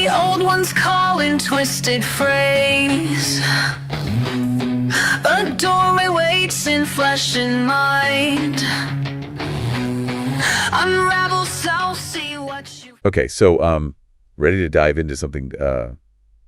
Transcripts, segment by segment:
the old ones call in twisted phrase. A doorway waits in flesh and mind. Unravel self, see what you... Okay, so, ready to dive into something,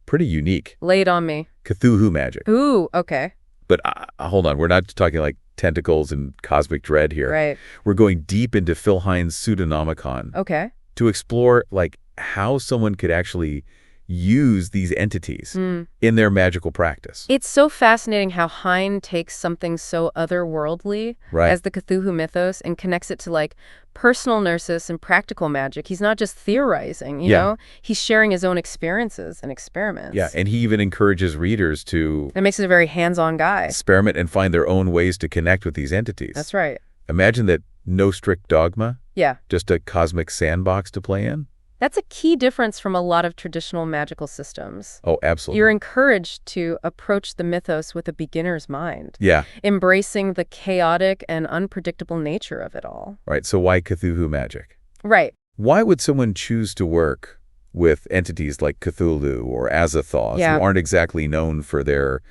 pretty unique. Lay it on me. Cthulhu magic. Ooh, okay. But hold on, we're not talking like tentacles and cosmic dread here. Right. We're going deep into Phil Hine's Pseudonomicon. Okay. To explore, like, how someone could actually use these entities in their magical practice. It's so fascinating how Hine takes something so otherworldly as the Cthulhu mythos and connects it to, like, personal nurses and practical magic. He's not just theorizing, you know? He's sharing his own experiences and experiments. Yeah, and he even encourages readers to... That makes it a very hands-on guy. Experiment and find their own ways to connect with these entities. That's right. Imagine that no strict dogma. Yeah. Just a cosmic sandbox to play in. That's a key difference from a lot of traditional magical systems. Oh, absolutely. You're encouraged to approach the mythos with a beginner's mind. Yeah. Embracing the chaotic and unpredictable nature of it all. Right, so why Cthulhu magic? Right. Why would someone choose to work with entities like Cthulhu or Azathoth who aren't exactly known for their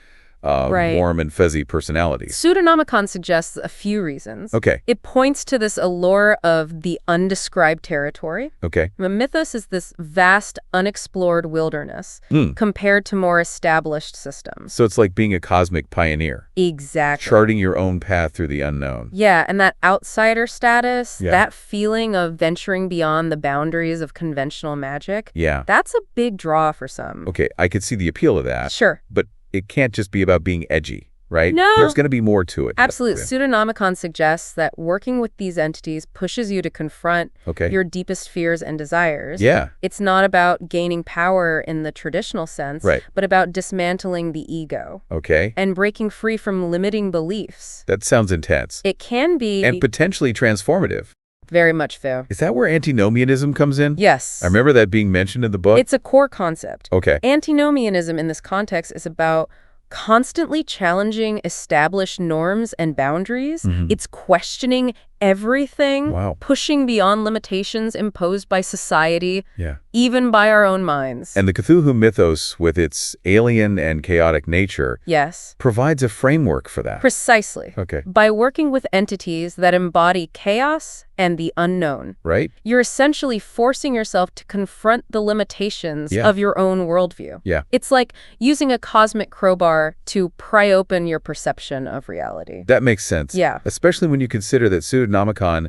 warm and fuzzy personalities? Pseudonomicon suggests a few reasons. Okay. It points to this allure of the undescribed territory. Okay. The mythos is this vast, unexplored wilderness compared to more established systems. So it's like being a cosmic pioneer. Exactly. Charting your own path through the unknown. Yeah, and that outsider status, that feeling of venturing beyond the boundaries of conventional magic, that's a big draw for some. Okay, I could see the appeal of that. Sure. But it can't just be about being edgy, right? No. There's going to be more to it. Absolutely. Pseudonomicon suggests that working with these entities pushes you to confront your deepest fears and desires. Yeah. It's not about gaining power in the traditional sense, but about dismantling the ego. Okay. And breaking free from limiting beliefs. That sounds intense. It can be. And potentially transformative. Very much so. Is that where antinomianism comes in? Yes. I remember that being mentioned in the book. It's a core concept. Okay. Antinomianism in this context is about constantly challenging established norms and boundaries. It's questioning everything, pushing beyond limitations imposed by society, even by our own minds. And the Cthulhu mythos, with its alien and chaotic nature, provides a framework for that. Precisely. Okay. By working with entities that embody chaos and the unknown. Right. You're essentially forcing yourself to confront the limitations of your own worldview. Yeah. It's like using a cosmic crowbar to pry open your perception of reality. That makes sense. Yeah. Especially when you consider that Pseudonomicon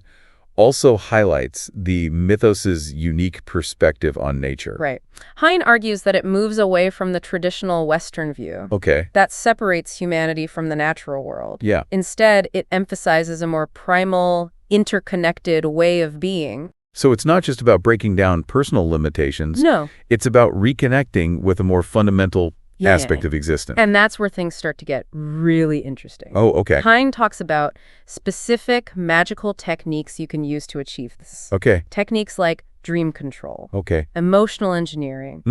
also highlights the mythos's unique perspective on nature. Right. Hine argues that it moves away from the traditional Western view. Okay. That separates humanity from the natural world. Yeah. Instead, it emphasizes a more primal, interconnected way of being. So it's not just about breaking down personal limitations. No. It's about reconnecting with a more fundamental aspect of existence. And that's where things start to get really interesting. Oh, okay. Hine talks about specific magical techniques you can use to achieve this. Okay. Techniques like dream control. Okay. Emotional engineering.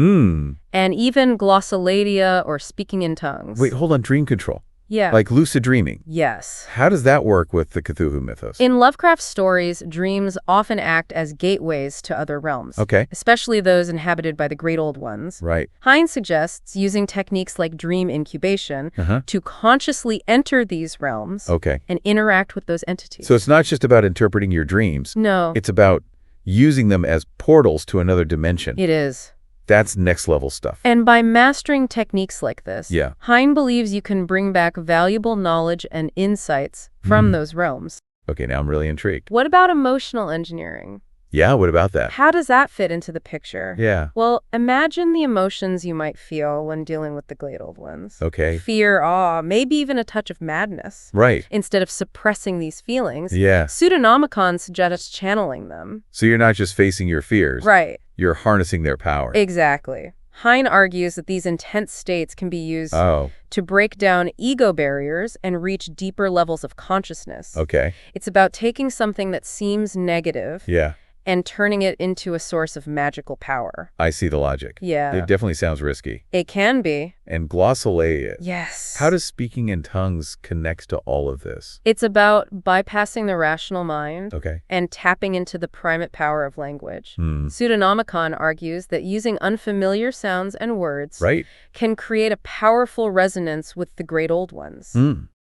And even glossolalia or speaking in tongues. Wait, hold on. Dream control. Yeah. Like lucid dreaming. Yes. How does that work with the Cthulhu mythos? In Lovecraft's stories, dreams often act as gateways to other realms. Okay. Especially those inhabited by the Great Old Ones. Right. Hine suggests using techniques like dream incubation to consciously enter these realms and interact with those entities. So it's not just about interpreting your dreams. No. It's about using them as portals to another dimension. It is. That's next level stuff. And by mastering techniques like this, Yeah. Hine believes you can bring back valuable knowledge and insights from those realms. Okay, now I'm really intrigued. What about emotional engineering? Yeah, what about that? How does that fit into the picture? Yeah. Well, imagine the emotions you might feel when dealing with the Great Old Ones. Okay. Fear, awe, maybe even a touch of madness. Right. Instead of suppressing these feelings, Yeah. Pseudonomicon suggests channeling them. So you're not just facing your fears. Right. You're harnessing their power. Exactly. Hine argues that these intense states can be used to break down ego barriers and reach deeper levels of consciousness. Okay. It's about taking something that seems negative and turning it into a source of magical power. I see the logic. Yeah. It definitely sounds risky. It can be. And glossolalia. Yes. How does speaking in tongues connect to all of this? It's about bypassing the rational mind and tapping into the primate power of language. Pseudonomicon argues that using unfamiliar sounds and words can create a powerful resonance with the great old ones,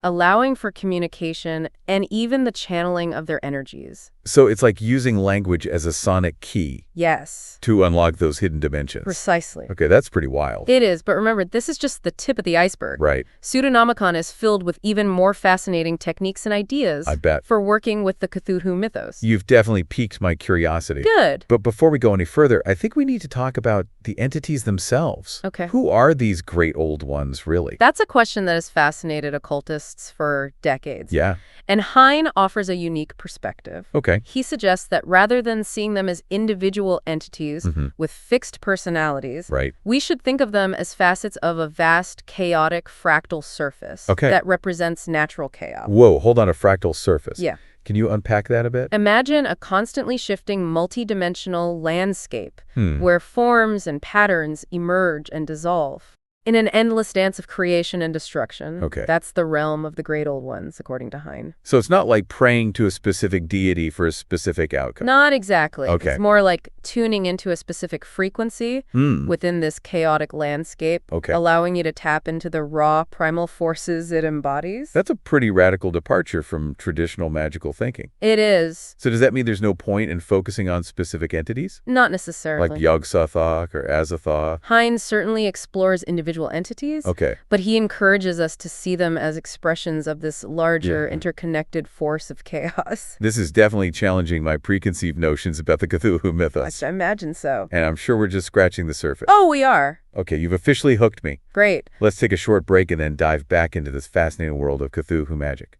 allowing for communication and even the channeling of their energies. So it's like using language as a sonic key. Yes. To unlock those hidden dimensions. Precisely. Okay, that's pretty wild. It is, but remember, this is just the tip of the iceberg. Right. Pseudonomicon is filled with even more fascinating techniques and ideas, I bet, for working with the Cthulhu mythos. You've definitely piqued my curiosity. Good. But before we go any further, I think we need to talk about the entities themselves. Okay. Who are these great old ones, really? That's a question that has fascinated occultists for decades. Yeah. And Hine offers a unique perspective. Okay. He suggests that rather than seeing them as individual entities with fixed personalities, we should think of them as facets of a vast, chaotic, fractal surface that represents natural chaos. Whoa, hold on, a fractal surface. Yeah. Can you unpack that a bit? Imagine a constantly shifting multidimensional landscape where forms and patterns emerge and dissolve. In an endless dance of creation and destruction. Okay. That's the realm of the great old ones, according to Hine. So it's not like praying to a specific deity for a specific outcome. Not exactly. Okay. It's more like tuning into a specific frequency within this chaotic landscape, allowing you to tap into the raw primal forces it embodies. That's a pretty radical departure from traditional magical thinking. It is. So does that mean there's no point in focusing on specific entities? Not necessarily. Like Yog-Sothoth or Azathoth? Hine certainly explores individual entities, but he encourages us to see them as expressions of this larger, interconnected force of chaos. This is definitely challenging my preconceived notions about the Cthulhu mythos. I imagine so. And I'm sure we're just scratching the surface. Oh, we are. Okay, you've officially hooked me. Great. Let's take a short break and then dive back into this fascinating world of Cthulhu magic.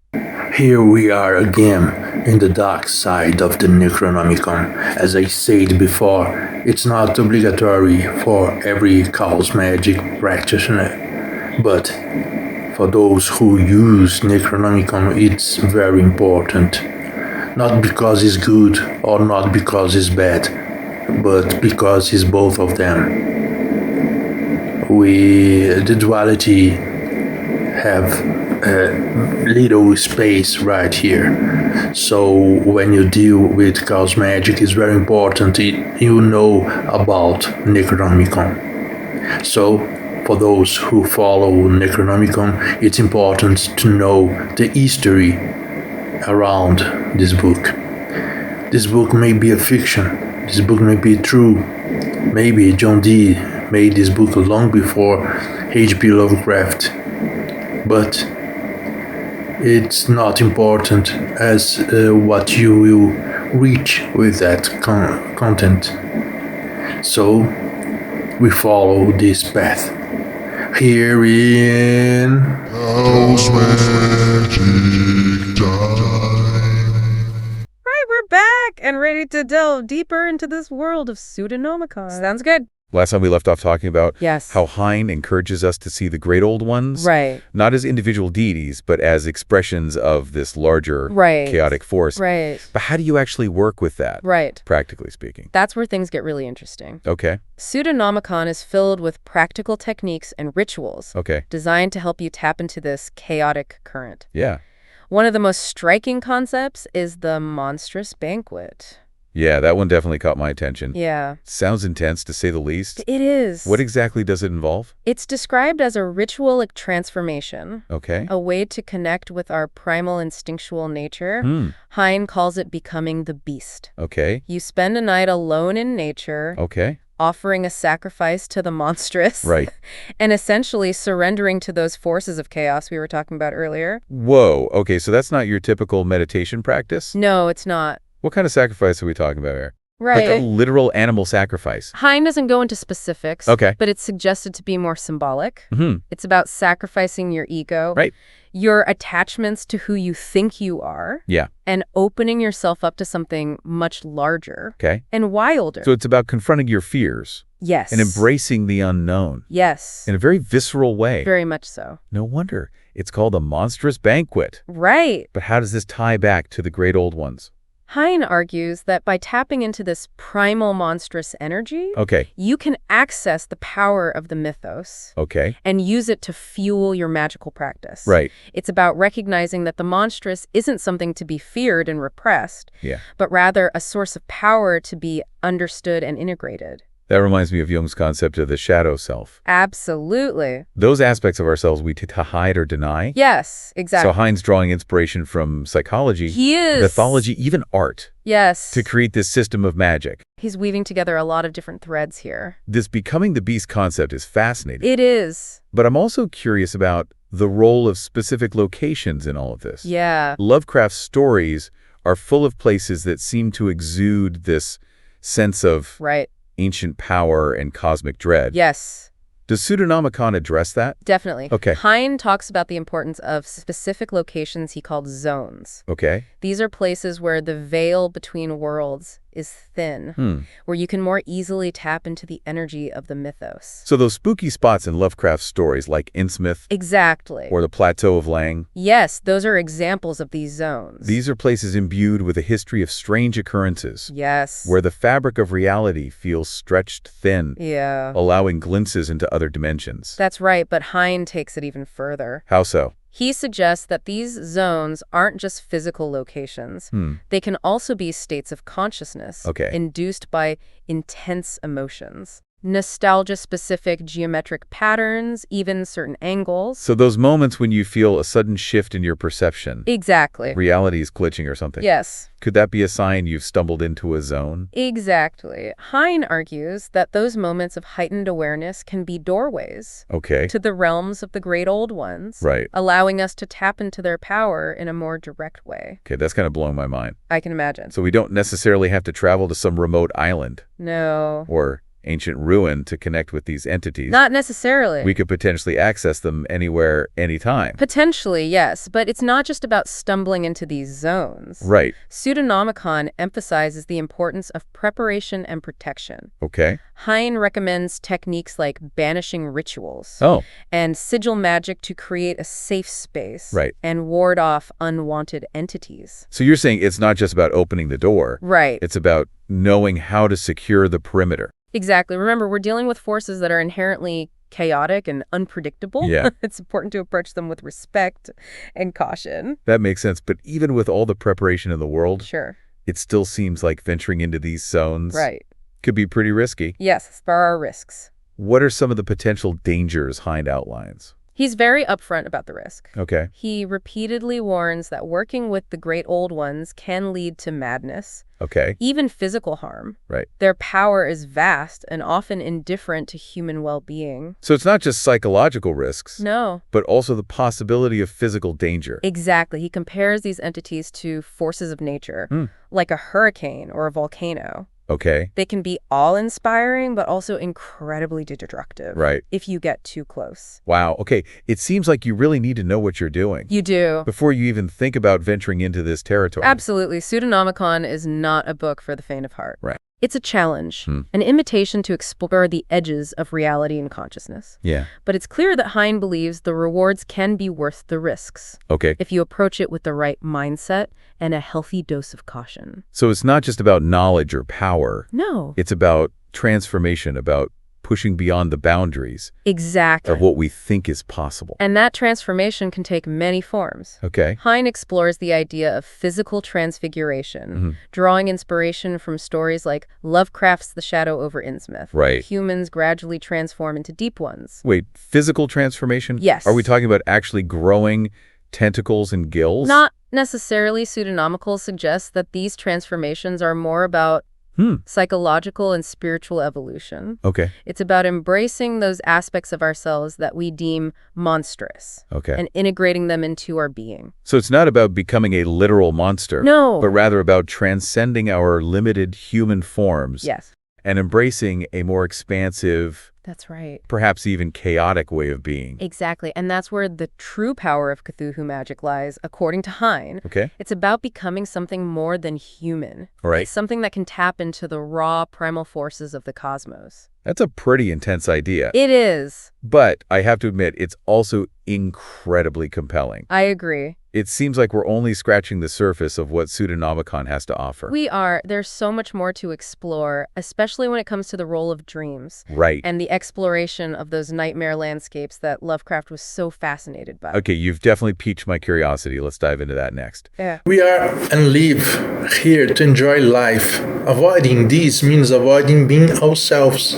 Here we are again in the dark side of the Necronomicon. As I said before, it's not obligatory for every Chaos Magic practitioner, but for those who use Necronomicon, it's very important. Not because it's good or not because it's bad, but because it's both of them. The duality have little space right here. So when you deal with Chaos Magic, it's very important you know about Necronomicon. So for those who follow Necronomicon, it's important to know the history around this book. This book may be a fiction. This book may be true. Maybe John Dee made this book long before H.P. Lovecraft. But it's not important as what you will reach with that content. So we follow this path. Here in Chaos Magic Time. Right, we're back and ready to delve deeper into this world of Pseudonomicon. Sounds good. Last time we left off talking about Yes. how Hine encourages us to see the great old ones, Right. not as individual deities, but as expressions of this larger chaotic force. Right. But how do you actually work with that, Right. practically speaking? That's where things get really interesting. Okay. Pseudonomicon is filled with practical techniques and rituals designed to help you tap into this chaotic current. Yeah. One of the most striking concepts is the monstrous banquet. Yeah, that one definitely caught my attention. Yeah. Sounds intense, to say the least. It is. What exactly does it involve? It's described as a ritualic transformation. Okay. A way to connect with our primal instinctual nature. Hine calls it becoming the beast. Okay. You spend a night alone in nature. Okay. Offering a sacrifice to the monstrous. Right. And essentially surrendering to those forces of chaos we were talking about earlier. Whoa. Okay, so that's not your typical meditation practice? No, it's not. What kind of sacrifice are we talking about here? Right. Like a literal animal sacrifice. Hine doesn't go into specifics, but it's suggested to be more symbolic. It's about sacrificing your ego, your attachments to who you think you are, and opening yourself up to something much larger and wilder. So it's about confronting your fears. Yes. And embracing the unknown. Yes. In a very visceral way. Very much so. No wonder. It's called a monstrous banquet. Right. But how does this tie back to the great old ones? Hine argues that by tapping into this primal monstrous energy, you can access the power of the mythos and use it to fuel your magical practice. Right. It's about recognizing that the monstrous isn't something to be feared and repressed, but rather a source of power to be understood and integrated. That reminds me of Jung's concept of the shadow self. Absolutely. Those aspects of ourselves we tend to hide or deny. Yes, exactly. So Hine's drawing inspiration from psychology, he is. mythology, even art. Yes. To create this system of magic. He's weaving together a lot of different threads here. This becoming the beast concept is fascinating. It is. But I'm also curious about the role of specific locations in all of this. Yeah. Lovecraft's stories are full of places that seem to exude this sense of ancient power and cosmic dread. Yes. Does Pseudonomicon address that? Definitely. Okay. Hine talks about the importance of specific locations he called zones. Okay. These are places where the veil between worlds is thin, where you can more easily tap into the energy of the mythos. So those spooky spots in Lovecraft's stories like Innsmouth Exactly. or the Plateau of Lang? Yes, those are examples of these zones. These are places imbued with a history of strange occurrences. Yes. Where the fabric of reality feels stretched thin, allowing glimpses into other dimensions. That's right, but Hine takes it even further. How so? He suggests that these zones aren't just physical locations. They can also be states of consciousness induced by intense emotions. Nostalgia-specific geometric patterns, even certain angles. So those moments when you feel a sudden shift in your perception. Exactly. Reality is glitching or something. Yes. Could that be a sign you've stumbled into a zone? Exactly. Hine argues that those moments of heightened awareness can be doorways to the realms of the great old ones, allowing us to tap into their power in a more direct way. Okay, that's kind of blowing my mind. I can imagine. So we don't necessarily have to travel to some remote island. No. Or ancient ruin to connect with these entities. Not necessarily. We could potentially access them anywhere, anytime. Potentially, yes, but it's not just about stumbling into these zones. Right. Pseudonomicon emphasizes the importance of preparation and protection. Okay. Hine recommends techniques like banishing rituals and sigil magic to create a safe space and ward off unwanted entities. So you're saying it's not just about opening the door. Right. It's about knowing how to secure the perimeter. Exactly. Remember, we're dealing with forces that are inherently chaotic and unpredictable. Yeah. It's important to approach them with respect and caution. That makes sense. But even with all the preparation in the world, it still seems like venturing into these zones could be pretty risky. Yes, there are risks. What are some of the potential dangers Hine outlines? He's very upfront about the risk. Okay. He repeatedly warns that working with the great old ones can lead to madness. Okay. Even physical harm. Right. Their power is vast and often indifferent to human well-being. So it's not just psychological risks. No. But also the possibility of physical danger. Exactly. He compares these entities to forces of nature, like a hurricane or a volcano. Okay. They can be awe-inspiring, but also incredibly destructive. Right. If you get too close. Wow. Okay. It seems like you really need to know what you're doing. You do. Before you even think about venturing into this territory. Absolutely. Pseudonomicon is not a book for the faint of heart. Right. It's a challenge, an invitation to explore the edges of reality and consciousness. Yeah. But it's clear that Hine believes the rewards can be worth the risks. Okay. If you approach it with the right mindset and a healthy dose of caution. So it's not just about knowledge or power. No. It's about transformation, about pushing beyond the boundaries of what we think is possible. And that transformation can take many forms. Okay. Hine explores the idea of physical transfiguration, drawing inspiration from stories like Lovecraft's The Shadow over Innsmouth. Right. Humans gradually transform into deep ones. Wait, physical transformation? Yes. Are we talking about actually growing tentacles and gills? Not necessarily. Pseudonomicon suggests that these transformations are more about psychological and spiritual evolution. Okay. It's about embracing those aspects of ourselves that we deem monstrous. Okay. And integrating them into our being. So it's not about becoming a literal monster. No. But rather about transcending our limited human forms. Yes. And embracing a more expansive, That's right. Perhaps even chaotic way of being. Exactly. And that's where the true power of Cthulhu Magic lies, according to Hine. Okay. It's about becoming something more than human. Right. It's something that can tap into the raw, primal forces of the cosmos. That's a pretty intense idea. It is. But I have to admit, it's also incredibly compelling. I agree. It seems like we're only scratching the surface of what Pseudonomicon has to offer. We are. There's so much more to explore, especially when it comes to the role of dreams. Right. And the exploration of those nightmare landscapes that Lovecraft was so fascinated by. Okay, you've definitely piqued my curiosity. Let's dive into that next. Yeah. We are and live here to enjoy life. Avoiding this means avoiding being ourselves.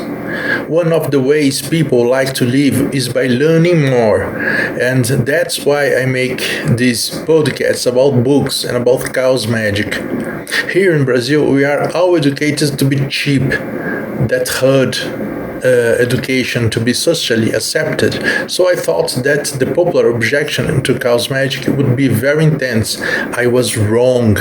One of the ways people like to live is by learning more. And that's why I make these podcasts about books and about chaos magic. Here in Brazil, we are all educated to be cheap. That herd education to be socially accepted. So I thought that the popular objection to chaos magic would be very intense. I was wrong.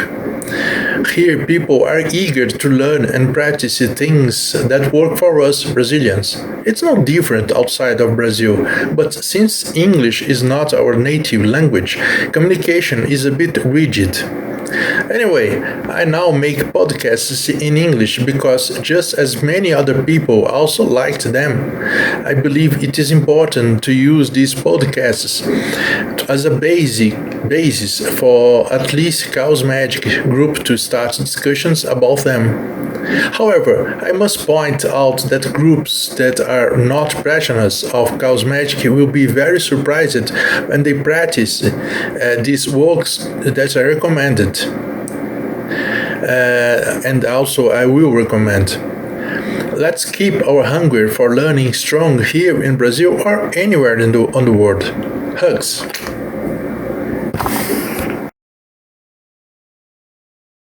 Here, people are eager to learn and practice things that work for us Brazilians. It's not different outside of Brazil, but since English is not our native language, communication is a bit rigid. Anyway, I now make podcasts in English because just as many other people also liked them. I believe it is important to use these podcasts as a basis for at least Chaos Magic group to start discussions about them. However, I must point out that groups that are not practitioners of Chaos Magic will be very surprised when they practice these works that I recommended. And also I will recommend. Let's keep our hunger for learning strong here in Brazil or anywhere on the world. Hugs.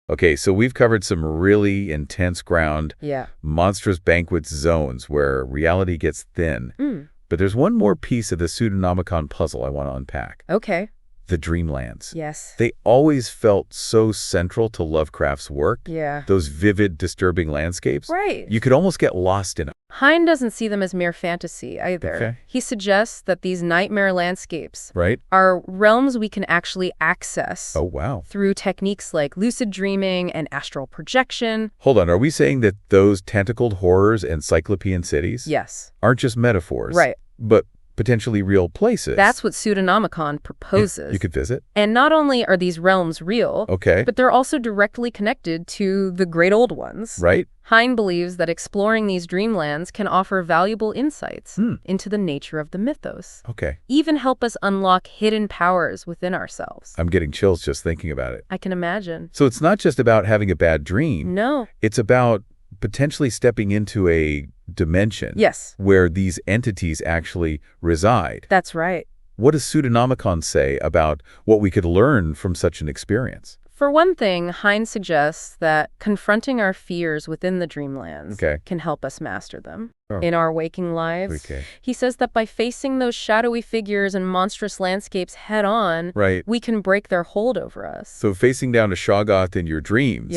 Okay, so we've covered some really intense ground, monstrous banquet zones where reality gets thin. But there's one more piece of the Pseudonomicon puzzle I want to unpack. Okay. The dreamlands. Yes. They always felt so central to Lovecraft's work. Yeah. Those vivid, disturbing landscapes. Right. You could almost get lost in them. Hine doesn't see them as mere fantasy either. Okay. He suggests that these nightmare landscapes Right? are realms we can actually access. Oh, wow. Through techniques like lucid dreaming and astral projection. Hold on, are we saying that those tentacled horrors and cyclopean cities Yes. aren't just metaphors? Right. But potentially real places? That's what Pseudonomicon proposes. You could visit? And not only are these realms real, Okay. but they're also directly connected to the great old ones. Right? Hine believes that exploring these dreamlands can offer valuable insights into the nature of the mythos. Okay. Even help us unlock hidden powers within ourselves. I'm getting chills just thinking about it. I can imagine. So it's not just about having a bad dream. No. It's about potentially stepping into a dimension. Yes. Where these entities actually reside. That's right. What does Pseudonomicon say about what we could learn from such an experience? For one thing, Hine suggests that confronting our fears within the dreamlands can help us master them. In our waking lives. He says that by facing those shadowy figures and monstrous landscapes head-on, we can break their hold over us. So facing down a Shoggoth in your dreams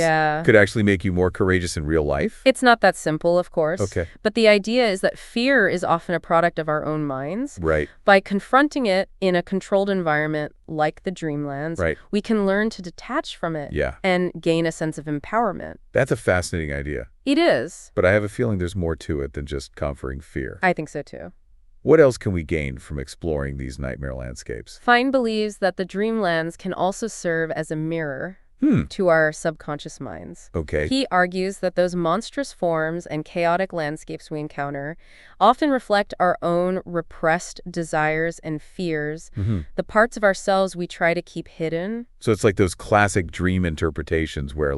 could actually make you more courageous in real life? It's not that simple, of course. But the idea is that fear is often a product of our own minds. By confronting it in a controlled environment like the dreamlands, we can learn to detach from it and gain a sense of empowerment. That's a fascinating idea. It is. But I have a feeling there's more to it than just conquering fear. I think so too. What else can we gain from exploring these nightmare landscapes? Hine believes that the dreamlands can also serve as a mirror to our subconscious minds. He argues that those monstrous forms and chaotic landscapes we encounter often reflect our own repressed desires and fears, the parts of ourselves we try to keep hidden. So it's like those classic dream interpretations where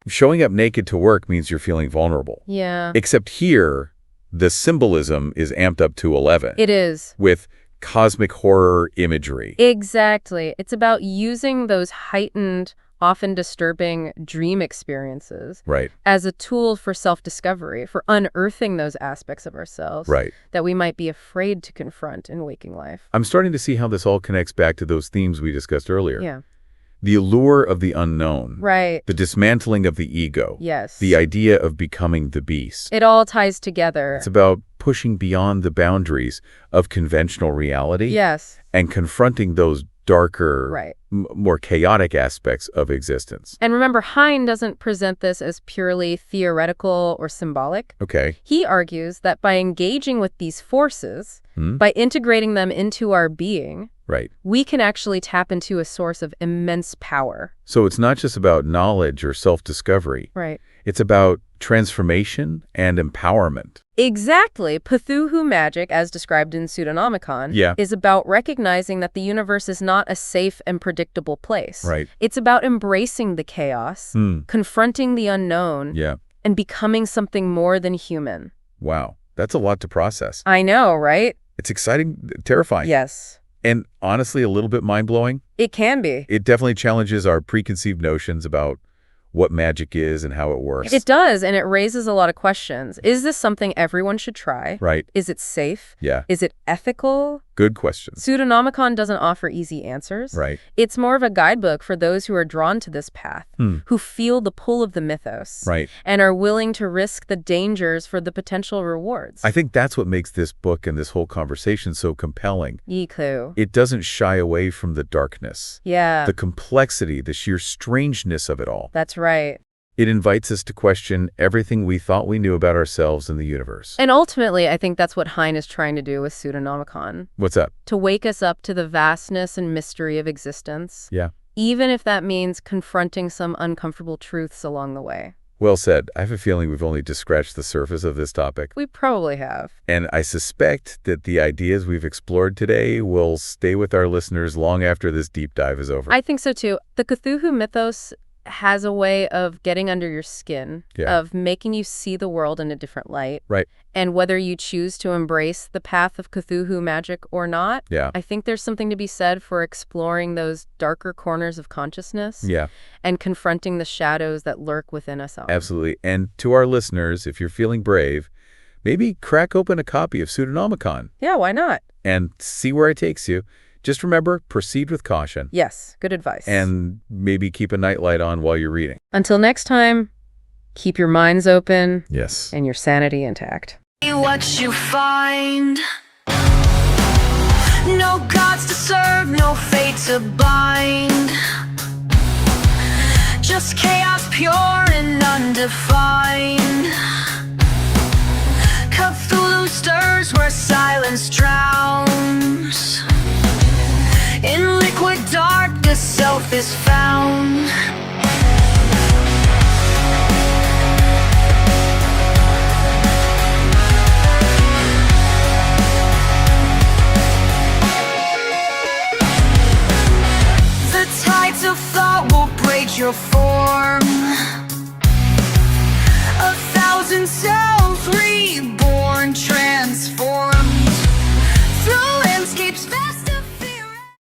showing up naked to work means you're feeling vulnerable. Yeah. Except here, the symbolism is amped up to 11. It is. With cosmic horror imagery. Exactly. It's about using those heightened, often disturbing dream experiences as a tool for self-discovery, for unearthing those aspects of ourselves that we might be afraid to confront in waking life. I'm starting to see how this all connects back to those themes we discussed earlier. Yeah. The allure of the unknown. Right. The dismantling of the ego. Yes. The idea of becoming the beast. It all ties together. It's about pushing beyond the boundaries of conventional reality. Yes. And confronting those darker, more chaotic aspects of existence. And remember, Hine doesn't present this as purely theoretical or symbolic. Okay. He argues that by engaging with these forces, by integrating them into our being, we can actually tap into a source of immense power. So it's not just about knowledge or self-discovery. It's about transformation and empowerment. Exactly. Cthulhu Magick, as described in Pseudonomicon, is about recognizing that the universe is not a safe and predictable place. It's about embracing the chaos, confronting the unknown, and becoming something more than human. Wow. That's a lot to process. I know, right? It's exciting, terrifying. Yes. And honestly, a little bit mind-blowing. It can be. It definitely challenges our preconceived notions about what magic is and how it works. It does, and it raises a lot of questions. Is this something everyone should try? Is it safe? Is it ethical? Good questions. Pseudonomicon doesn't offer easy answers. It's more of a guidebook for those who are drawn to this path, who feel the pull of the mythos, and are willing to risk the dangers for the potential rewards. I think that's what makes this book and this whole conversation so compelling. It doesn't shy away from the darkness. The complexity, the sheer strangeness of it all. That's right. It invites us to question everything we thought we knew about ourselves and the universe. And ultimately, I think that's what Hine is trying to do with Pseudonomicon. What's up? To wake us up to the vastness and mystery of existence. Even if that means confronting some uncomfortable truths along the way. Well said. I have a feeling we've only just scratched the surface of this topic. We probably have. And I suspect that the ideas we've explored today will stay with our listeners long after this deep dive is over. I think so too. The Cthulhu mythos has a way of getting under your skin, of making you see the world in a different light. And whether you choose to embrace the path of Cthulhu Magick or not, I think there's something to be said for exploring those darker corners of consciousness and confronting the shadows that lurk within us all. Absolutely. And to our listeners, if you're feeling brave, maybe crack open a copy of Pseudonomicon. Yeah, why not? And see where it takes you. Just remember, proceed with caution. Yes, good advice. And maybe keep a nightlight on while you're reading. Until next time, keep your minds open. Yes. And your sanity intact. What you find. No gods to serve, no fate to bind. Just chaos pure and undefined. Cthulhu stirs where silence drowns. In liquid darkness, self is found. The tides of thought will braid your form. 1,000 selves